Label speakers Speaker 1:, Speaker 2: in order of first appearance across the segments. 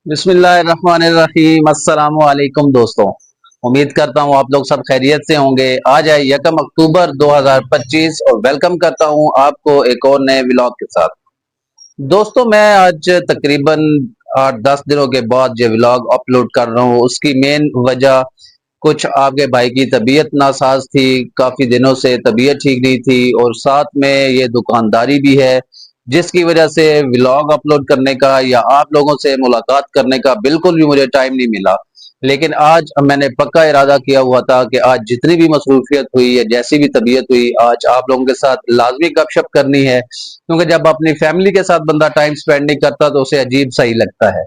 Speaker 1: बिस्मिल्लाहिर्रहमानिर्रहीम। अस्सलाम वालेकुम दोस्तों, उम्मीद करता हूँ आप लोग सब खैरियत से होंगे। आज है 1 अक्टूबर 2025 और वेलकम करता हूँ आपको एक और नए व्लॉग के साथ। दोस्तों, मैं आज तकरीबन 8-10 दिनों के बाद जो व्लॉग अपलोड कर रहा हूँ, उसकी मेन वजह कुछ आपके भाई की तबीयत नासाज थी। काफ़ी दिनों से तबीयत ठीक नहीं थी और साथ में ये दुकानदारी भी है, जिसकी वजह से व्लॉग अपलोड करने का या आप लोगों से मुलाकात करने का बिल्कुल भी मुझे टाइम नहीं मिला। लेकिन आज मैंने पक्का इरादा किया हुआ था कि आज जितनी भी मसरूफियत हुई या जैसी भी तबीयत हुई, आज आप लोगों के साथ लाजमी गपशप करनी है, क्योंकि जब अपनी फैमिली के साथ बंदा टाइम स्पेंड नहीं करता तो उसे अजीब सा ही लगता है।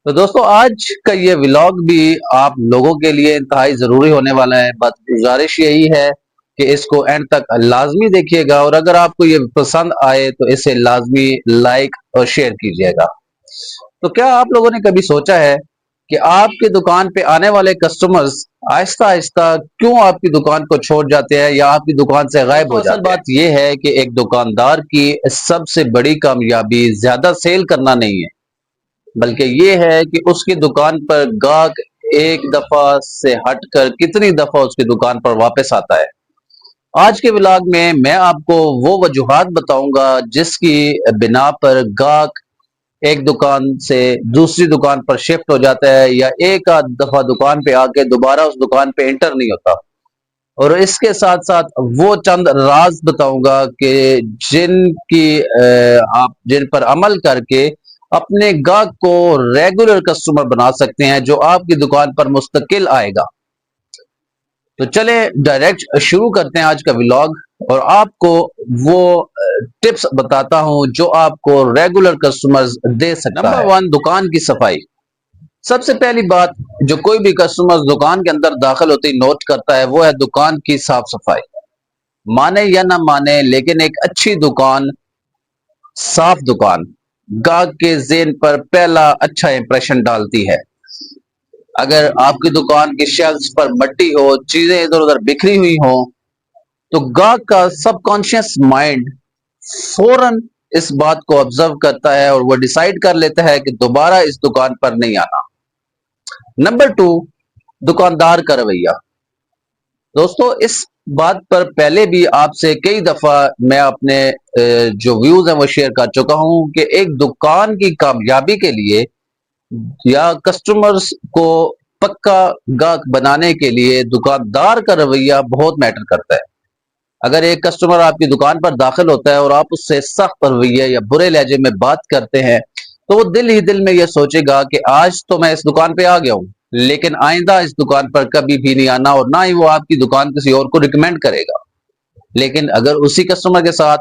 Speaker 1: तो दोस्तों, आज का ये व्लॉग भी आप लोगों के लिए इंतहाई ज़रूरी होने वाला है। बस गुजारिश यही है कि इसको एंड तक लाजमी देखिएगा और अगर आपको ये पसंद आए तो इसे लाजमी लाइक और शेयर कीजिएगा। तो क्या आप लोगों ने कभी सोचा है कि आपकी दुकान पे आने वाले कस्टमर्स आहिस्ता आहिस्ता क्यों आपकी दुकान को छोड़ जाते हैं या आपकी दुकान से गायब हो जाते हैं? असल बात यह है कि एक दुकानदार की सबसे बड़ी कामयाबी ज्यादा सेल करना नहीं है, बल्कि ये है कि उसकी दुकान पर गाहक एक दफा से हटकर कितनी दफा उसकी दुकान पर वापस आता है। आज के व्लॉग में मैं आपको वो वजूहात बताऊंगा जिसकी बिना पर गाहक एक दुकान से दूसरी दुकान पर शिफ्ट हो जाता है या एक आध दफा दुकान पे आके दोबारा उस दुकान पे एंटर नहीं होता। और इसके साथ साथ वो चंद राज बताऊंगा कि आप जिन पर अमल करके अपने गाहक को रेगुलर कस्टमर बना सकते हैं जो आपकी दुकान पर मुस्तकिल आएगा। तो चले डायरेक्ट शुरू करते हैं आज का व्लॉग और आपको वो टिप्स बताता हूं जो आपको रेगुलर कस्टमर्स दे सकता है। नंबर 1, दुकान की सफाई। सबसे पहली बात जो कोई भी कस्टमर दुकान के अंदर दाखिल होते ही नोट करता है वो है दुकान की साफ सफाई। माने या ना माने, लेकिन एक अच्छी दुकान, साफ दुकान गाहक के ज़हन पर पहला अच्छा इंप्रेशन डालती है। अगर आपकी दुकान की शेल्फ्स पर मट्टी हो, चीजें इधर उधर बिखरी हुई हो, तो गाहक का सबकॉन्शियस माइंड फौरन इस बात को ऑब्जर्व करता है और वो डिसाइड कर लेता है कि दोबारा इस दुकान पर नहीं आना। नंबर 2, दुकानदार का रवैया। दोस्तों, इस बात पर पहले भी आपसे कई दफा मैं अपने जो व्यूज हैं वो शेयर कर चुका हूं कि एक दुकान की कामयाबी के लिए या कस्टमर्स को पक्का गाहक बनाने के लिए दुकानदार का रवैया बहुत मैटर करता है। अगर एक कस्टमर आपकी दुकान पर दाखिल होता है और आप उससे सख्त रवैया या बुरे लहजे में बात करते हैं, तो वो दिल ही दिल में ये सोचेगा कि आज तो मैं इस दुकान पे आ गया हूँ, लेकिन आइंदा इस दुकान पर कभी भी नहीं आना और ना ही वो आपकी दुकान किसी और को रिकमेंड करेगा। लेकिन अगर उसी कस्टमर के साथ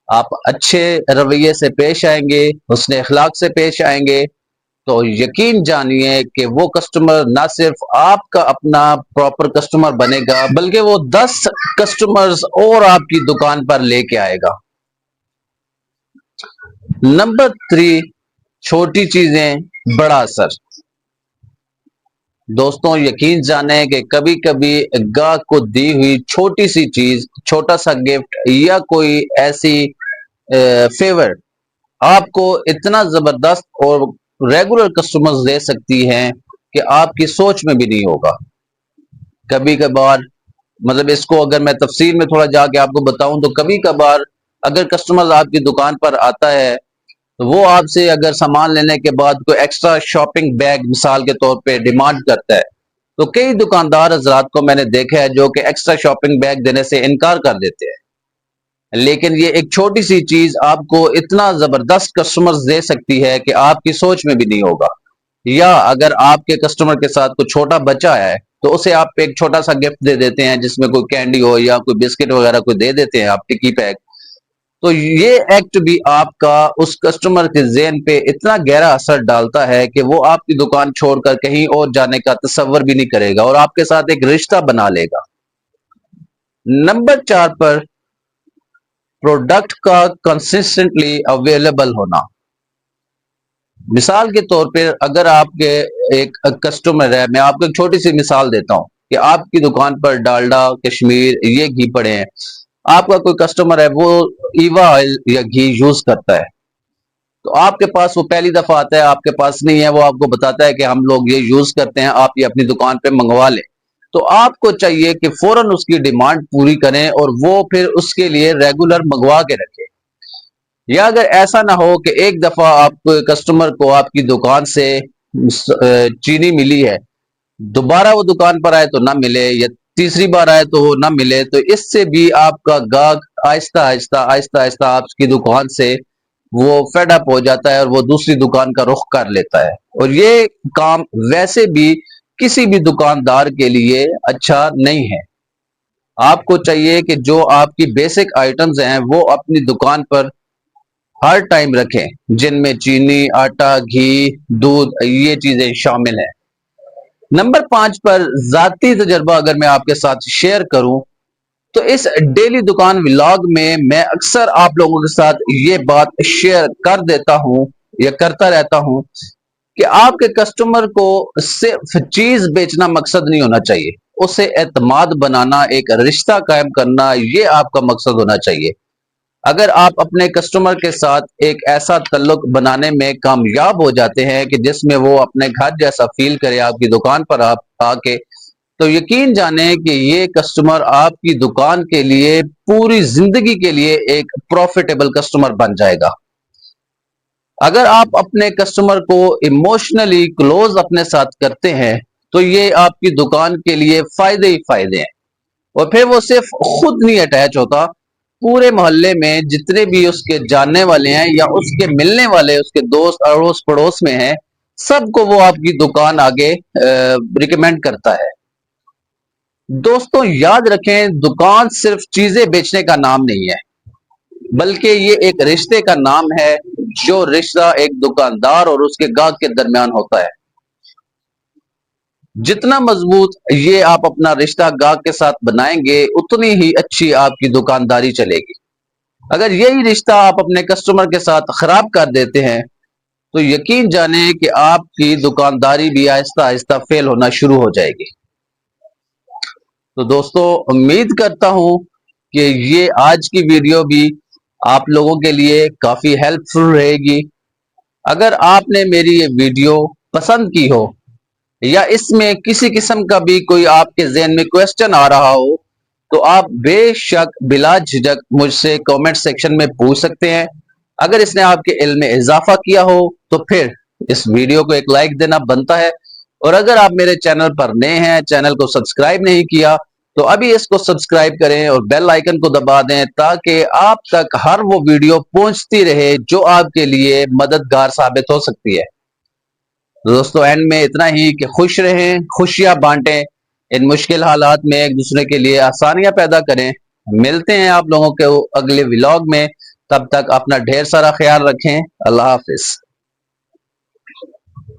Speaker 1: आप अच्छे रवैये से पेश आएंगे, हुस्न अखलाक से पेश आएंगे, तो यकीन जानिए कि वो कस्टमर ना सिर्फ आपका अपना प्रॉपर कस्टमर बनेगा, बल्कि वो 10 कस्टमर्स और आपकी दुकान पर लेके आएगा। नंबर 3, छोटी चीजें बड़ा असर। दोस्तों, यकीन जाने कि कभी कभी गाहक को दी हुई छोटी सी चीज, छोटा सा गिफ्ट या कोई ऐसी फेवर आपको इतना जबरदस्त और रेगुलर कस्टमर्स दे सकती हैं कि आपकी सोच में भी नहीं होगा। कभी कभार, मतलब इसको अगर मैं तफसील में थोड़ा जाके आपको बताऊं, तो कभी कभार अगर कस्टमर आपकी दुकान पर आता है तो वो आपसे अगर सामान लेने के बाद कोई एक्स्ट्रा शॉपिंग बैग मिसाल के तौर पे डिमांड करता है, तो कई दुकानदार हजरात को मैंने देखा है जो कि एक्स्ट्रा शॉपिंग बैग देने से इनकार कर देते हैं। लेकिन ये एक छोटी सी चीज आपको इतना जबरदस्त कस्टमर्स दे सकती है कि आपकी सोच में भी नहीं होगा। या अगर आपके कस्टमर के साथ कोई छोटा बच्चा है तो उसे आप एक छोटा सा गिफ्ट दे देते हैं जिसमें कोई कैंडी हो या कोई बिस्किट वगैरह कोई दे देते हैं आप, टिक्की पैक। तो ये एक्ट भी आपका उस कस्टमर के ज़हन पे इतना गहरा असर डालता है कि वो आपकी दुकान छोड़कर कहीं और जाने का तसव्वुर भी नहीं करेगा और आपके साथ एक रिश्ता बना लेगा। नंबर 4 पर प्रोडक्ट का कंसिस्टेंटली अवेलेबल होना। मिसाल के तौर पे अगर आपके एक कस्टमर है, मैं आपको एक छोटी सी मिसाल देता हूं कि आपकी दुकान पर डालडा, कश्मीर ये घी पड़े हैं। आपका कोई कस्टमर है वो ईवा ऑयल या घी यूज करता है, تو آپ کے پاس وہ پہلی دفعہ آتا ہے، آپ کے پاس نہیں ہے، وہ آپ کو بتاتا ہے کہ ہم لوگ یہ یوز کرتے ہیں، آپ یہ اپنی دکان پہ منگوا لیں، تو آپ کو چاہیے کہ فوراً اس کی ڈیمانڈ پوری کریں اور وہ پھر اس کے لیے ریگولر منگوا کے رکھیں۔ یا اگر ایسا نہ ہو کہ ایک دفعہ آپ کسٹمر کو آپ کی دکان سے چینی ملی ہے، دوبارہ وہ دکان پر آئے تو نہ ملے، یا تیسری بار آئے تو وہ نہ ملے، تو اس سے بھی آپ کا گاہک آہستہ آہستہ آپ کی دکان سے وہ فیڈ اپ ہو جاتا ہے اور وہ دوسری دکان کا رخ کر لیتا ہے، اور یہ کام ویسے بھی کسی بھی دکاندار کے لیے اچھا نہیں ہے۔ آپ کو چاہیے کہ جو آپ کی بیسک آئٹمز ہیں وہ اپنی دکان پر ہر ٹائم رکھیں، جن میں چینی، آٹا، گھی، دودھ، یہ چیزیں شامل ہیں۔ نمبر 5 پر ذاتی تجربہ اگر میں آپ کے ساتھ شیئر کروں تو اس ڈیلی دکان ولاگ میں اکثر آپ لوگوں کے ساتھ یہ بات شیئر کر دیتا ہوں یا کرتا رہتا ہوں کہ آپ کے کسٹمر کو صرف چیز بیچنا مقصد نہیں ہونا چاہیے، اسے اعتماد بنانا، ایک رشتہ قائم کرنا، یہ آپ کا مقصد ہونا چاہیے۔ اگر آپ اپنے کسٹمر کے ساتھ ایک ایسا تعلق بنانے میں کامیاب ہو جاتے ہیں کہ جس میں وہ اپنے گھر جیسا فیل کرے آپ کی دکان پر آپ آ کے، تو یقین جانیں کہ یہ کسٹمر آپ کی دکان کے لیے پوری زندگی کے لیے ایک پروفیٹیبل کسٹمر بن جائے گا۔ اگر آپ اپنے کسٹمر کو ایموشنلی کلوز اپنے ساتھ کرتے ہیں تو یہ آپ کی دکان کے لیے فائدے ہی فائدے ہیں، اور پھر وہ صرف خود نہیں اٹیچ ہوتا، پورے محلے میں جتنے بھی اس کے جاننے والے ہیں یا اس کے ملنے والے اس کے دوست اڑوس پڑوس میں ہیں، سب کو وہ آپ کی دکان آگے ریکمینڈ کرتا ہے۔ دوستوں یاد رکھیں، دکان صرف چیزیں بیچنے کا نام نہیں ہے، بلکہ یہ ایک رشتے کا نام ہے، جو رشتہ ایک دکاندار اور اس کے گاہک کے درمیان ہوتا ہے۔ جتنا مضبوط یہ آپ اپنا رشتہ گاہک کے ساتھ بنائیں گے، اتنی ہی اچھی آپ کی دکانداری چلے گی۔ اگر یہی رشتہ آپ اپنے کسٹمر کے ساتھ خراب کر دیتے ہیں تو یقین جانیں کہ آپ کی دکانداری بھی آہستہ آہستہ فیل ہونا شروع ہو جائے گی۔ تو دوستو امید کرتا ہوں کہ یہ آج کی ویڈیو بھی آپ لوگوں کے لیے کافی ہیلپ فل رہے گی۔ اگر آپ نے میری یہ ویڈیو پسند کی ہو یا اس میں کسی قسم کا بھی کوئی آپ کے ذہن میں کوسچن آ رہا ہو تو آپ بے شک بلا جھجک مجھ سے کامنٹ سیکشن میں پوچھ سکتے ہیں۔ اگر اس نے آپ کے علم میں اضافہ کیا ہو تو پھر اس ویڈیو کو ایک لائک دینا بنتا ہے، اور اگر آپ میرے چینل پر نئے ہیں، چینل کو سبسکرائب نہیں کیا تو ابھی اس کو سبسکرائب کریں اور بیل آئیکن کو دبا دیں تاکہ آپ تک ہر وہ ویڈیو پہنچتی رہے جو آپ کے لیے مددگار ثابت ہو سکتی ہے۔ دوستو اینڈ میں اتنا ہی کہ خوش رہیں، خوشیاں بانٹیں، ان مشکل حالات میں ایک دوسرے کے لیے آسانیاں پیدا کریں۔ ملتے ہیں آپ لوگوں کے اگلے ولاگ میں، تب تک اپنا ڈھیر سارا خیال رکھیں۔ اللہ حافظ۔